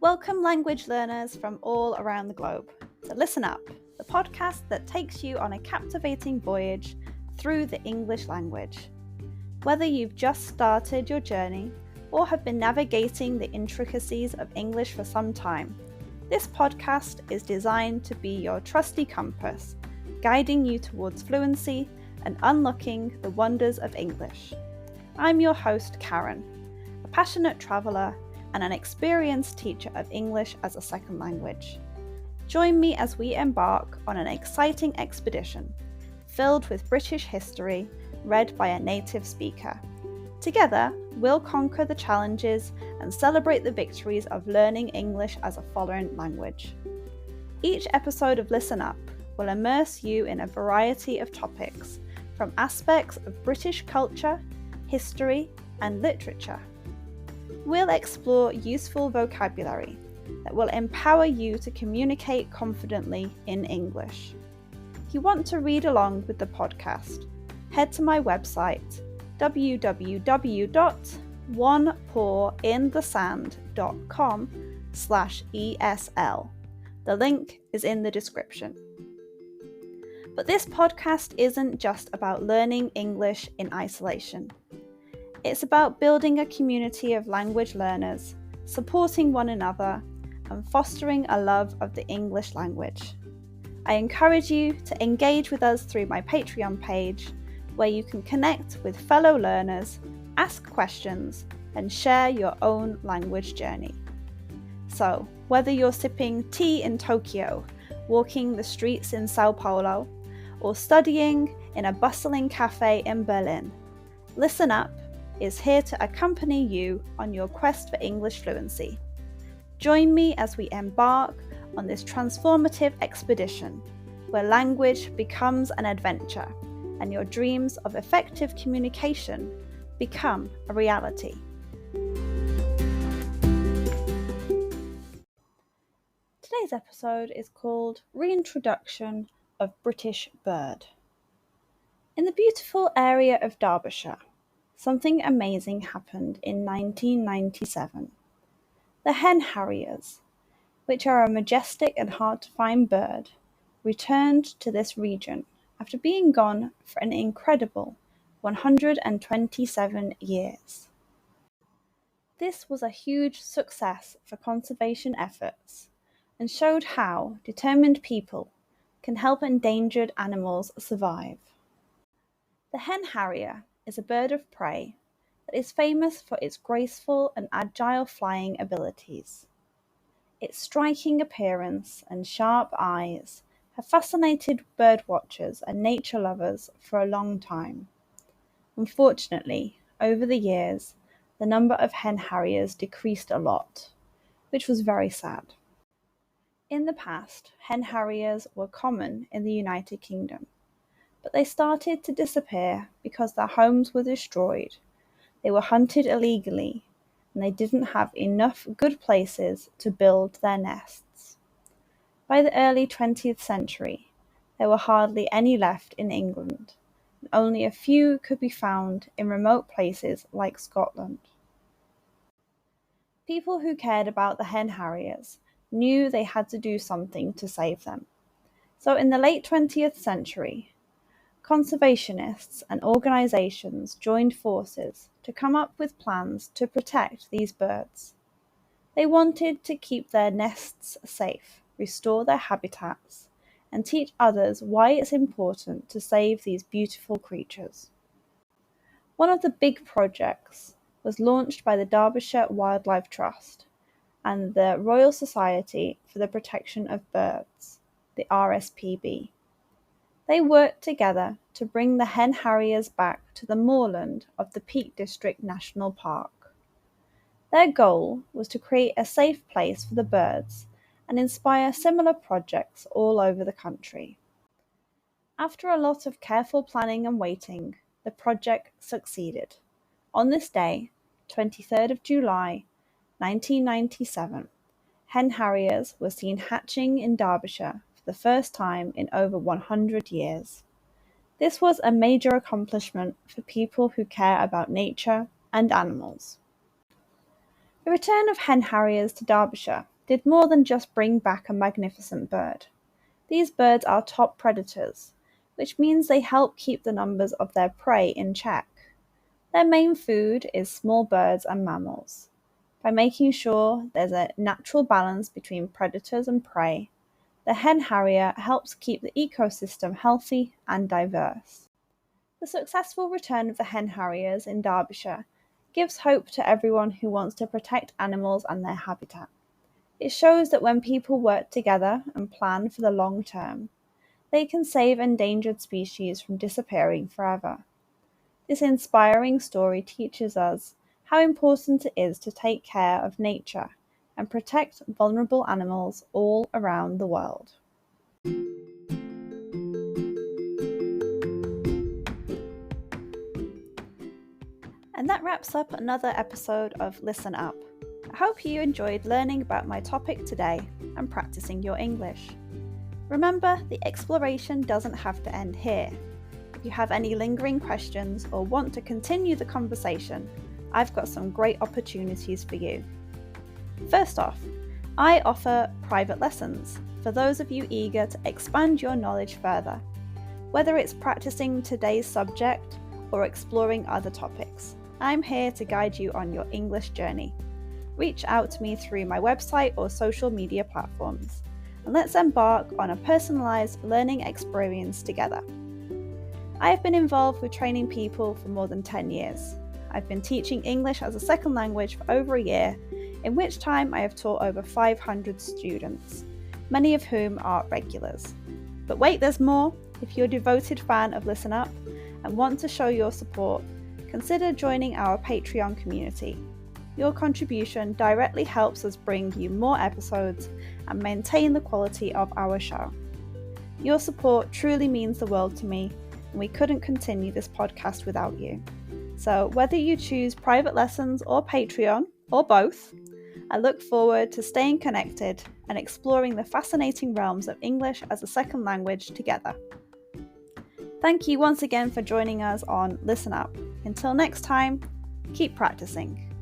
Welcome language learners from all around the globe to Listen Up, the podcast that takes you on a captivating voyage through the English language. Whether you've just started your journey or have been navigating the intricacies of English for some time, this podcast is designed to be your trusty compass, guiding you towards fluency and unlocking the wonders of English. I'm your host, Karen, a passionate traveller and an experienced teacher of English as a second language. Join me as we embark on an exciting expedition filled with British history read by a native speaker. Together, we'll conquer the challenges and celebrate the victories of learning English as a foreign language. Each episode of Listen Up will immerse you in a variety of topics, from aspects of British culture, history, and literature. We'll explore useful vocabulary that will empower you to communicate confidently in English. If you want to read along with the podcast, head to my website www.onepawinthesand.com/ESL. The link is in the description. But this podcast isn't just about learning English in isolation. It's about building a community of language learners, supporting one another, and fostering a love of the English language. I encourage you to engage with us through my Patreon page, where you can connect with fellow learners, ask questions, and share your own language journey. So, whether you're sipping tea in Tokyo, walking the streets in Sao Paulo, or studying in a bustling cafe in Berlin, Listen Up is here to accompany you on your quest for English fluency. Join me as we embark on this transformative expedition, where language becomes an adventure and your dreams of effective communication become a reality. Today's episode is called Reintroduction of British Bird. In the beautiful area of Derbyshire, something amazing happened in 1997. The hen harriers, which are a majestic and hard-to-find bird, returned to this region after being gone for an incredible 127 years. This was a huge success for conservation efforts and showed how determined people can help endangered animals survive. The hen harrier is a bird of prey that is famous for its graceful and agile flying abilities. Its striking appearance and sharp eyes have fascinated bird watchers and nature lovers for a long time. Unfortunately, over the years, the number of hen harriers decreased a lot, which was very sad. In the past, hen harriers were common in the United Kingdom, but they started to disappear because their homes were destroyed, they were hunted illegally, and they didn't have enough good places to build their nests. By the early 20th century, there were hardly any left in England, and only a few could be found in remote places like Scotland. People who cared about the hen harriers knew they had to do something to save them. So in the late 20th century, conservationists and organisations joined forces to come up with plans to protect these birds. They wanted to keep their nests safe, restore their habitats, and teach others why it's important to save these beautiful creatures. One of the big projects was launched by the Derbyshire Wildlife Trust and the Royal Society for the Protection of Birds, the RSPB. They worked together to bring the hen harriers back to the moorland of the Peak District National Park. Their goal was to create a safe place for the birds and inspire similar projects all over the country. After a lot of careful planning and waiting, the project succeeded. On this day, 23rd of July, 1997, hen harriers were seen hatching in Derbyshire the first time in over 100 years. This was a major accomplishment for people who care about nature and animals. The return of hen harriers to Derbyshire did more than just bring back a magnificent bird. These birds are top predators, which means they help keep the numbers of their prey in check. Their main food is small birds and mammals. By making sure there's a natural balance between predators and prey, the hen harrier helps keep the ecosystem healthy and diverse. The successful return of the hen harriers in Derbyshire gives hope to everyone who wants to protect animals and their habitat. It shows that when people work together and plan for the long term, they can save endangered species from disappearing forever. This inspiring story teaches us how important it is to take care of nature and protect vulnerable animals all around the world. And that wraps up another episode of Listen Up. I hope you enjoyed learning about my topic today and practicing your English. Remember, the exploration doesn't have to end here. If you have any lingering questions or want to continue the conversation, I've got some great opportunities for you. First off, I offer private lessons for those of you eager to expand your knowledge further, whether it's practicing today's subject or exploring other topics. I'm here to guide you on your English journey. Reach out to me through my website or social media platforms, and let's embark on a personalised learning experience together. I have been involved with training people for more than 10 years. I've been teaching English as a second language for over a year, in which time I have taught over 500 students, many of whom are regulars. But wait, there's more. If you're a devoted fan of Listen Up and want to show your support, consider joining our Patreon community. Your contribution directly helps us bring you more episodes and maintain the quality of our show. Your support truly means the world to me, and we couldn't continue this podcast without you. So whether you choose private lessons or Patreon, or both, I look forward to staying connected and exploring the fascinating realms of English as a second language together. Thank you once again for joining us on Listen Up. Until next time, keep practicing.